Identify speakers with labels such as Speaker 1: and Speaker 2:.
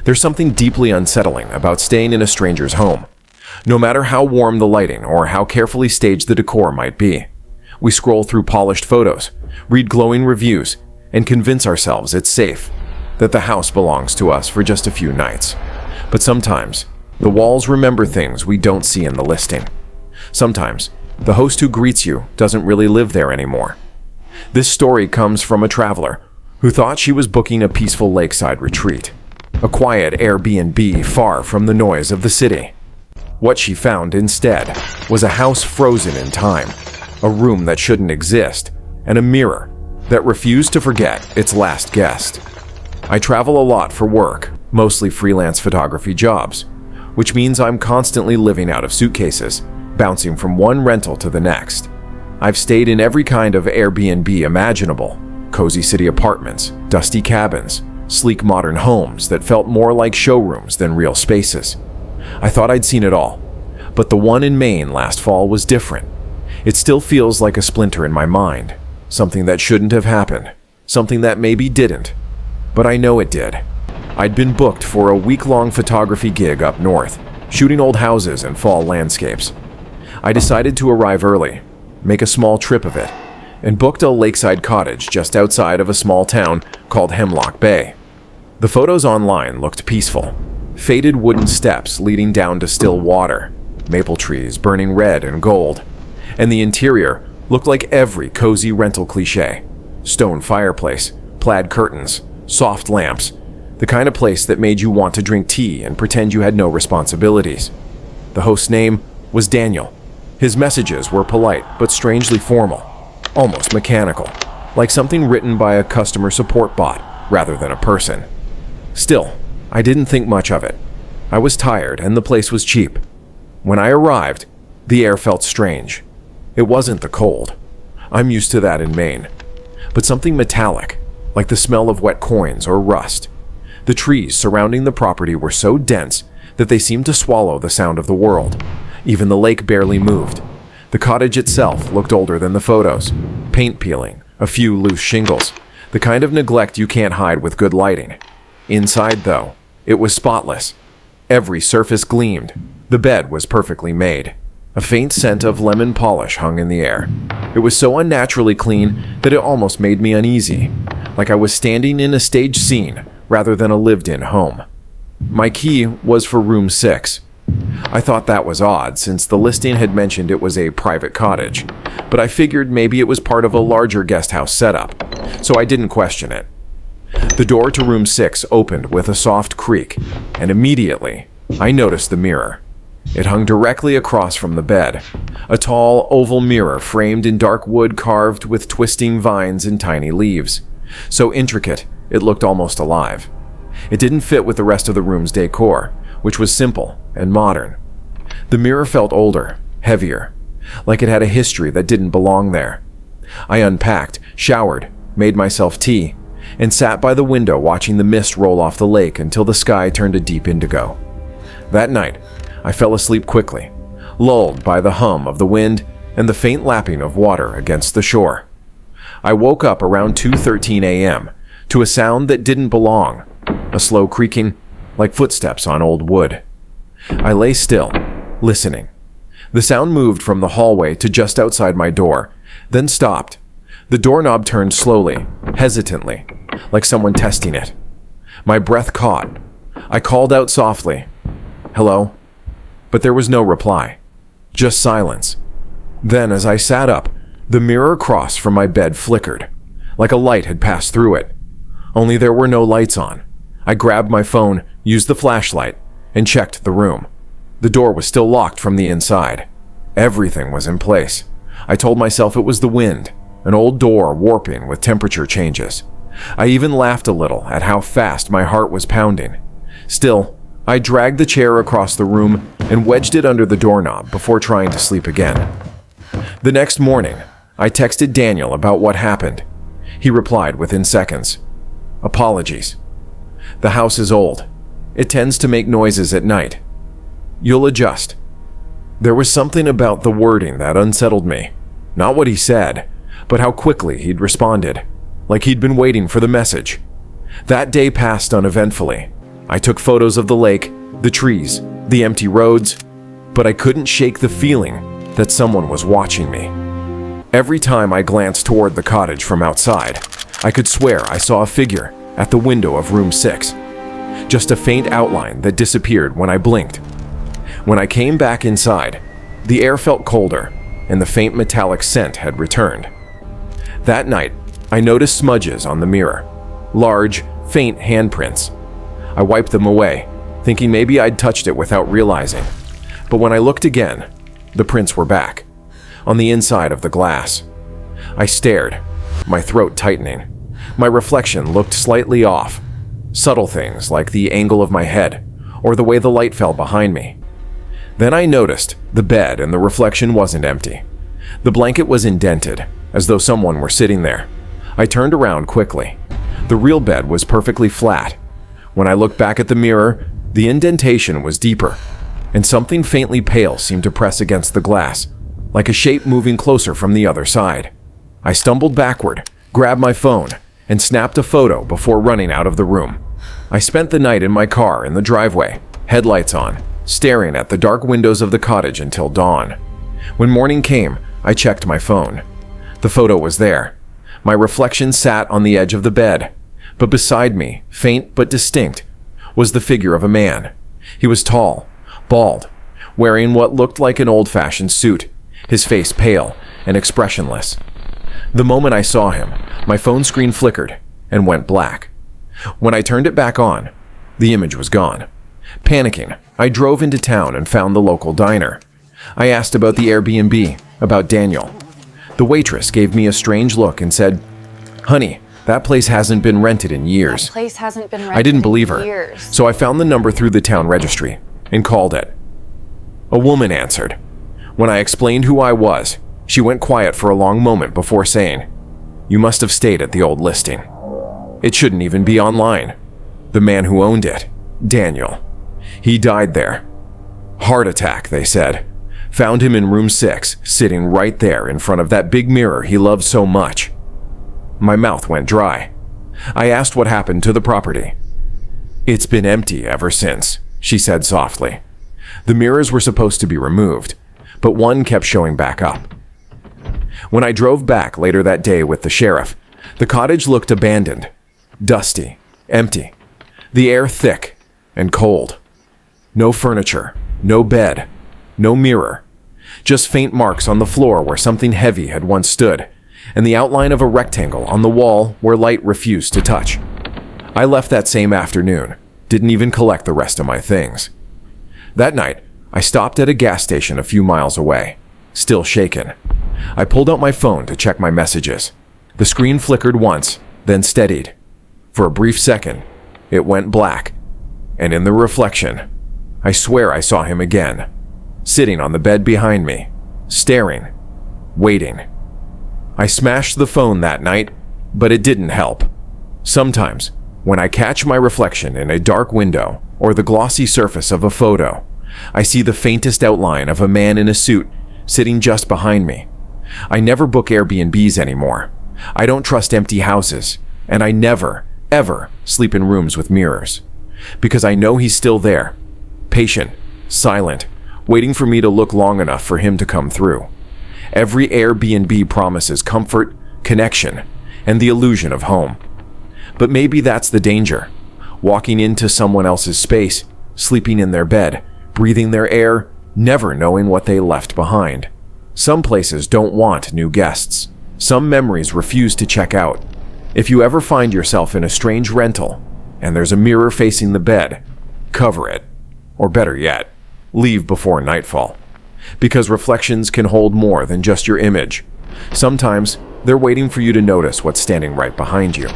Speaker 1: There's something deeply unsettling about staying in a stranger's home. No matter how warm the lighting or how carefully staged the decor might be, we scroll through polished photos, read glowing reviews, and convince ourselves it's safe, that the house belongs to us for just a few nights. But sometimes, the walls remember things we don't see in the listing. Sometimes, the host who greets you doesn't really live there anymore. This story comes from a traveler who thought she was booking a peaceful lakeside retreat, a quiet Airbnb far from the noise of the city. What she found instead was a house frozen in time, a room that shouldn't exist, and a mirror that refused to forget its last guest. I travel a lot for work, mostly freelance photography jobs, which means I'm constantly living out of suitcases, bouncing from one rental to the next. I've stayed in every kind of Airbnb imaginable: cozy city apartments, dusty cabins, sleek modern homes that felt more like showrooms than real spaces. I thought I'd seen it all, but the one in Maine last fall was different. It still feels like a splinter in my mind, something that shouldn't have happened, something that maybe didn't, but I know it did. I'd been booked for a week-long photography gig up north, shooting old houses and fall landscapes. I decided to arrive early, make a small trip of it, and booked a lakeside cottage just outside of a small town called Hemlock Bay. The photos online looked peaceful: faded wooden steps leading down to still water, maple trees burning red and gold, and the interior looked like every cozy rental cliché: stone fireplace, plaid curtains, soft lamps, the kind of place that made you want to drink tea and pretend you had no responsibilities. The host's name was Daniel. His messages were polite but strangely formal, almost mechanical, like something written by a customer support bot rather than a person. Still, I didn't think much of it. I was tired and the place was cheap. When I arrived, the air felt strange. It wasn't the cold. I'm used to that in Maine. But something metallic, like the smell of wet coins or rust. The trees surrounding the property were so dense that they seemed to swallow the sound of the world. Even the lake barely moved. The cottage itself looked older than the photos. Paint peeling, a few loose shingles, the kind of neglect you can't hide with good lighting. Inside, though, it was spotless. Every surface gleamed. The bed was perfectly made. A faint scent of lemon polish hung in the air. It was so unnaturally clean that it almost made me uneasy, like I was standing in a staged scene rather than a lived-in home. My key was for room 6. I thought that was odd since the listing had mentioned it was a private cottage, but I figured maybe it was part of a larger guest house setup, so I didn't question it. The door to room 6 opened with a soft creak, and immediately I noticed the mirror. It hung directly across from the bed, a tall, oval mirror framed in dark wood carved with twisting vines and tiny leaves. So intricate, it looked almost alive. It didn't fit with the rest of the room's decor, which was simple and modern. The mirror felt older, heavier, like it had a history that didn't belong there. I unpacked, showered, made myself tea, and sat by the window watching the mist roll off the lake until the sky turned a deep indigo. That night, I fell asleep quickly, lulled by the hum of the wind and the faint lapping of water against the shore. I woke up around 2:13 a.m. to a sound that didn't belong, a slow creaking, like footsteps on old wood. I lay still, listening. The sound moved from the hallway to just outside my door, then stopped. The doorknob turned slowly, hesitantly, like someone testing it. My breath caught. I called out softly, "Hello?" But there was no reply, just silence. Then, as I sat up, the mirror across from my bed flickered, like a light had passed through it. Only there were no lights on. I grabbed my phone, used the flashlight, and checked the room. The door was still locked from the inside. Everything was in place. I told myself it was the wind, an old door warping with temperature changes. I even laughed a little at how fast my heart was pounding. Still, I dragged the chair across the room and wedged it under the doorknob before trying to sleep again. The next morning, I texted Daniel about what happened. He replied within seconds. "Apologies. The house is old. It tends to make noises at night. You'll adjust." There was something about the wording that unsettled me. Not what he said, but how quickly he'd responded, like he'd been waiting for the message. That day passed uneventfully. I took photos of the lake, the trees, the empty roads, but I couldn't shake the feeling that someone was watching me. Every time I glanced toward the cottage from outside, I could swear I saw a figure at the window of room 6. Just a faint outline that disappeared when I blinked. When I came back inside, the air felt colder and the faint metallic scent had returned. That night, I noticed smudges on the mirror, large, faint handprints. I wiped them away, thinking maybe I'd touched it without realizing. But when I looked again, the prints were back, on the inside of the glass. I stared, my throat tightening. My reflection looked slightly off. Subtle things like the angle of my head or the way the light fell behind me. Then I noticed the bed and the reflection wasn't empty. The blanket was indented, as though someone were sitting there. I turned around quickly. The real bed was perfectly flat. When I looked back at the mirror, the indentation was deeper, and something faintly pale seemed to press against the glass, like a shape moving closer from the other side. I stumbled backward, grabbed my phone, and snapped a photo before running out of the room. I spent the night in my car in the driveway, headlights on, staring at the dark windows of the cottage until dawn. When morning came, I checked my phone. The photo was there. My reflection sat on the edge of the bed, but beside me, faint but distinct, was the figure of a man. He was tall, bald, wearing what looked like an old-fashioned suit, his face pale and expressionless. The moment I saw him, my phone screen flickered and went black. When I turned it back on, the image was gone. Panicking, I drove into town and found the local diner. I asked about the Airbnb, about Daniel. The waitress gave me a strange look and said, "Honey, that place hasn't been rented in years." I didn't believe her, so I found the number through the town registry and called it. A woman answered. When I explained who I was, she went quiet for a long moment before saying, "You must have stayed at the old listing. It shouldn't even be online. The man who owned it, Daniel, he died there. Heart attack, they said. Found him in room 6, sitting right there in front of that big mirror he loved so much." My mouth went dry. I asked what happened to the property. "It's been empty ever since," she said softly. The mirrors were supposed to be removed, but one kept showing back up. When I drove back later that day with the sheriff, the cottage looked abandoned, dusty, empty, the air thick and cold. No furniture, no bed, no mirror, just faint marks on the floor where something heavy had once stood, and the outline of a rectangle on the wall where light refused to touch. I left that same afternoon, didn't even collect the rest of my things. That night, I stopped at a gas station a few miles away, still shaken. I pulled out my phone to check my messages. The screen flickered once, then steadied. For a brief second, it went black, and in the reflection, I swear I saw him again, sitting on the bed behind me, staring, waiting. I smashed the phone that night, but it didn't help. Sometimes, when I catch my reflection in a dark window or the glossy surface of a photo, I see the faintest outline of a man in a suit sitting just behind me. I never book Airbnbs anymore. I don't trust empty houses, and I never, ever sleep in rooms with mirrors. Because I know he's still there, patient, silent, waiting for me to look long enough for him to come through. Every Airbnb promises comfort, connection, and the illusion of home. But maybe that's the danger. Walking into someone else's space, sleeping in their bed, breathing their air, never knowing what they left behind. Some places don't want new guests. Some memories refuse to check out. If you ever find yourself in a strange rental, and there's a mirror facing the bed, cover it. Or better yet, leave before nightfall. Because reflections can hold more than just your image. Sometimes, they're waiting for you to notice what's standing right behind you.